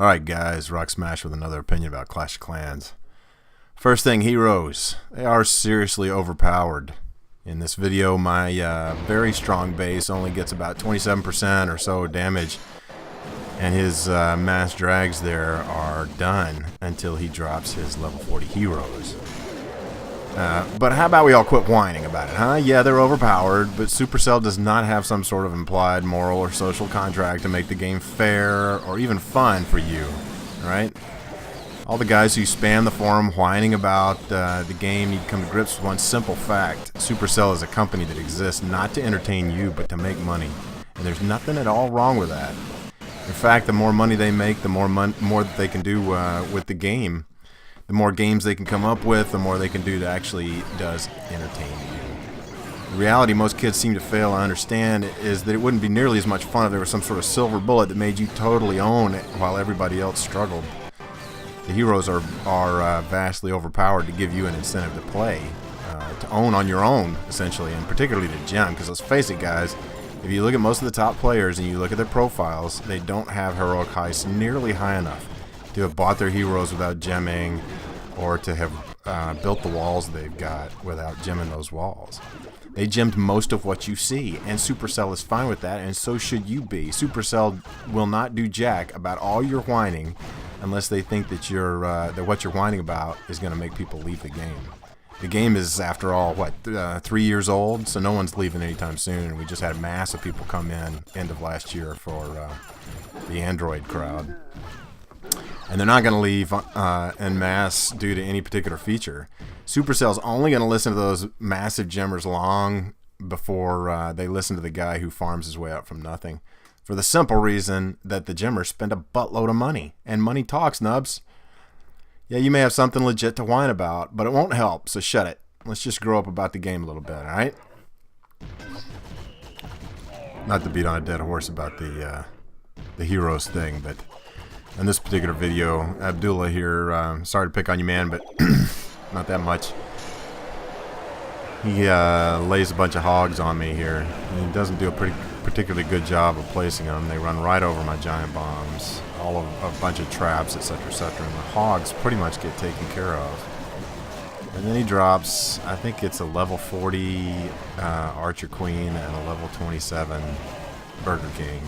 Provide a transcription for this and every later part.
Alright guys, Rock Smash with another opinion about Clash of Clans. First thing, heroes. They are seriously overpowered. In this video, my very strong base only gets about 27% or so damage, and his mass drags there are done until he drops his level 40 heroes. But how about we all quit whining about it, huh? Yeah, they're overpowered, but Supercell does not have some sort of implied moral or social contract to make the game fair or even fun for you, right? All the guys who spam the forum whining about the game need to come to grips with one simple fact. Supercell is a company that exists not to entertain you, but to make money. And there's nothing at all wrong with that. In fact, the more money they make, the more that they can do with the game. The more games they can come up with, the more they can do that actually does entertain you. The reality most kids seem to fail to understand is that it wouldn't be nearly as much fun if there was some sort of silver bullet that made you totally own it while everybody else struggled. The heroes are vastly overpowered to give you an incentive to play, to own on your own, essentially, and particularly to gem, because let's face it, guys, if you look at most of the top players and you look at their profiles, they don't have heroic heists nearly high enough to have bought their heroes without gemming, or to have built the walls they've got without gemming those walls. They gemmed most of what you see, and Supercell is fine with that, and so should you be. Supercell will not do jack about all your whining unless they think that that what you're whining about is going to make people leave the game. The game is, after all, what, 3 years old, so no one's leaving anytime soon, and we just had a mass of people come in end of last year for the Android crowd. And they're not going to leave en masse due to any particular feature. Supercell's only going to listen to those massive gemmers long before they listen to the guy who farms his way up from nothing. For the simple reason that the gemmers spend a buttload of money. And money talks, nubs. Yeah, you may have something legit to whine about, but it won't help, so shut it. Let's just grow up about the game a little bit, alright? Not to beat on a dead horse about the heroes thing, but in this particular video, Abdullah here, sorry to pick on you, man, but not that much. He lays a bunch of hogs on me here, and he doesn't do a particularly good job of placing them. They run right over my giant bombs, all of a bunch of traps, etc., etc., and the hogs pretty much get taken care of. And then he drops, I think it's a level 40 Archer Queen and a level 27 Burger King,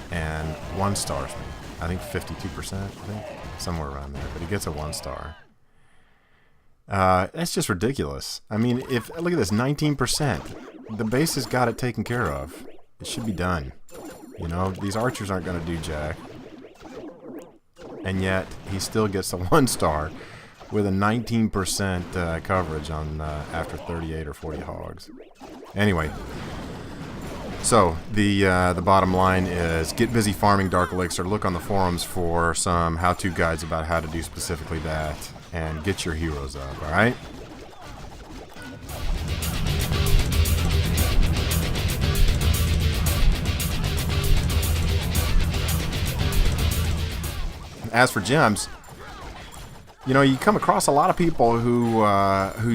and 1-stars me. I think 52%, I think, somewhere around there, but he gets a 1-star. That's just ridiculous. I mean, look at this, 19%. The base has got it taken care of. It should be done. You know, these archers aren't going to do jack. And yet, he still gets a 1-star with a 19% coverage on after 38 or 40 hogs. Anyway. So, the bottom line is get busy farming Dark Elixir, look on the forums for some how-to guides about how to do specifically that, and get your heroes up, alright? As for gems, you know, you come across a lot of people who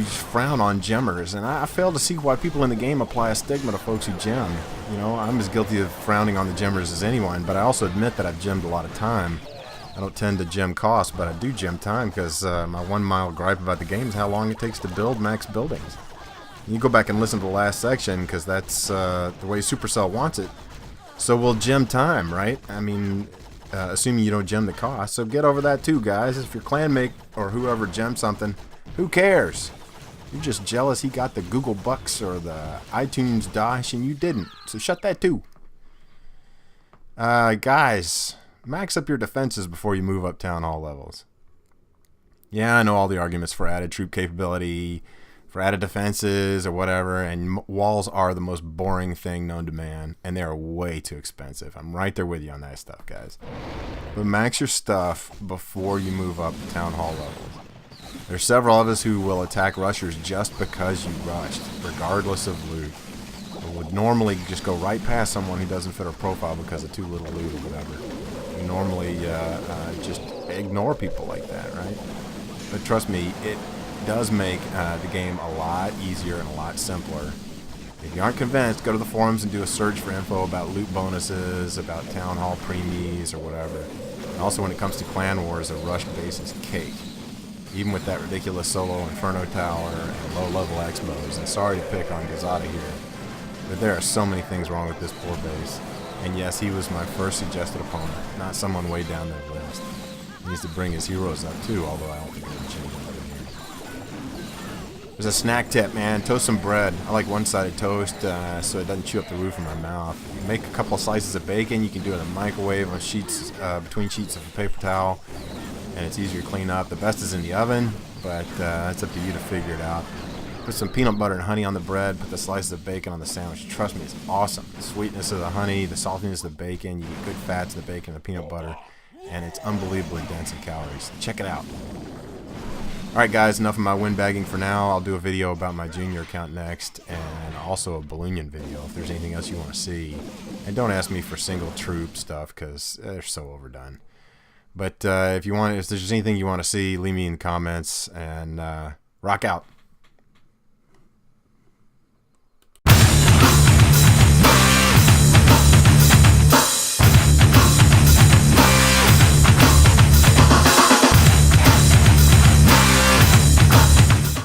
frown on gemmers, and I fail to see why people in the game apply a stigma to folks who gem. You know, I'm as guilty of frowning on the gemmers as anyone, but I also admit that I've gemmed a lot of time. I don't tend to gem cost, but I do gem time because my 1 mile gripe about the game is how long it takes to build max buildings. You go back and listen to the last section because that's the way Supercell wants it. So we'll gem time, right? I mean, assuming you don't gem the cost. So get over that too, guys. If your clanmate or whoever gems something, who cares? You're just jealous he got the Google Bucks or the iTunes Dash and you didn't. So shut that too. Guys, max up your defenses before you move up town hall levels. Yeah, I know all the arguments for added troop capability, for added defenses or whatever, and walls are the most boring thing known to man, and they are way too expensive. I'm right there with you on that stuff, guys. But max your stuff before you move up town hall levels. There's several of us who will attack rushers just because you rushed, regardless of loot. We would normally just go right past someone who doesn't fit our profile because of too little loot or whatever. We normally just ignore people like that, right? But trust me, it does make the game a lot easier and a lot simpler. If you aren't convinced, go to the forums and do a search for info about loot bonuses, about town hall premies or whatever. Also, when it comes to clan wars, a rushed base is cake. Even with that ridiculous solo Inferno Tower and low-level Expos. And sorry to pick on Gazada here, but there are so many things wrong with this poor base. And yes, he was my first suggested opponent, not someone way down their list. He needs to bring his heroes up too, although I don't think I'm going to change anything here. There's a snack tip, man. Toast some bread. I like one-sided toast so it doesn't chew up the roof of my mouth. Make a couple of slices of bacon. You can do it in a microwave on sheets, between sheets of a paper towel, and it's easier to clean up. The best is in the oven, but it's up to you to figure it out. Put some peanut butter and honey on the bread. Put the slices of bacon on the sandwich. Trust me, it's awesome. The sweetness of the honey, the saltiness of the bacon. You get good fats in the bacon and the peanut butter, and it's unbelievably dense in calories. Check it out. Alright guys, enough of my windbagging for now. I'll do a video about my junior account next, and also a Balloonian video if there's anything else you want to see. And don't ask me for single troop stuff because they're so overdone. But if there's anything you want to see, leave me in the comments, and rock out.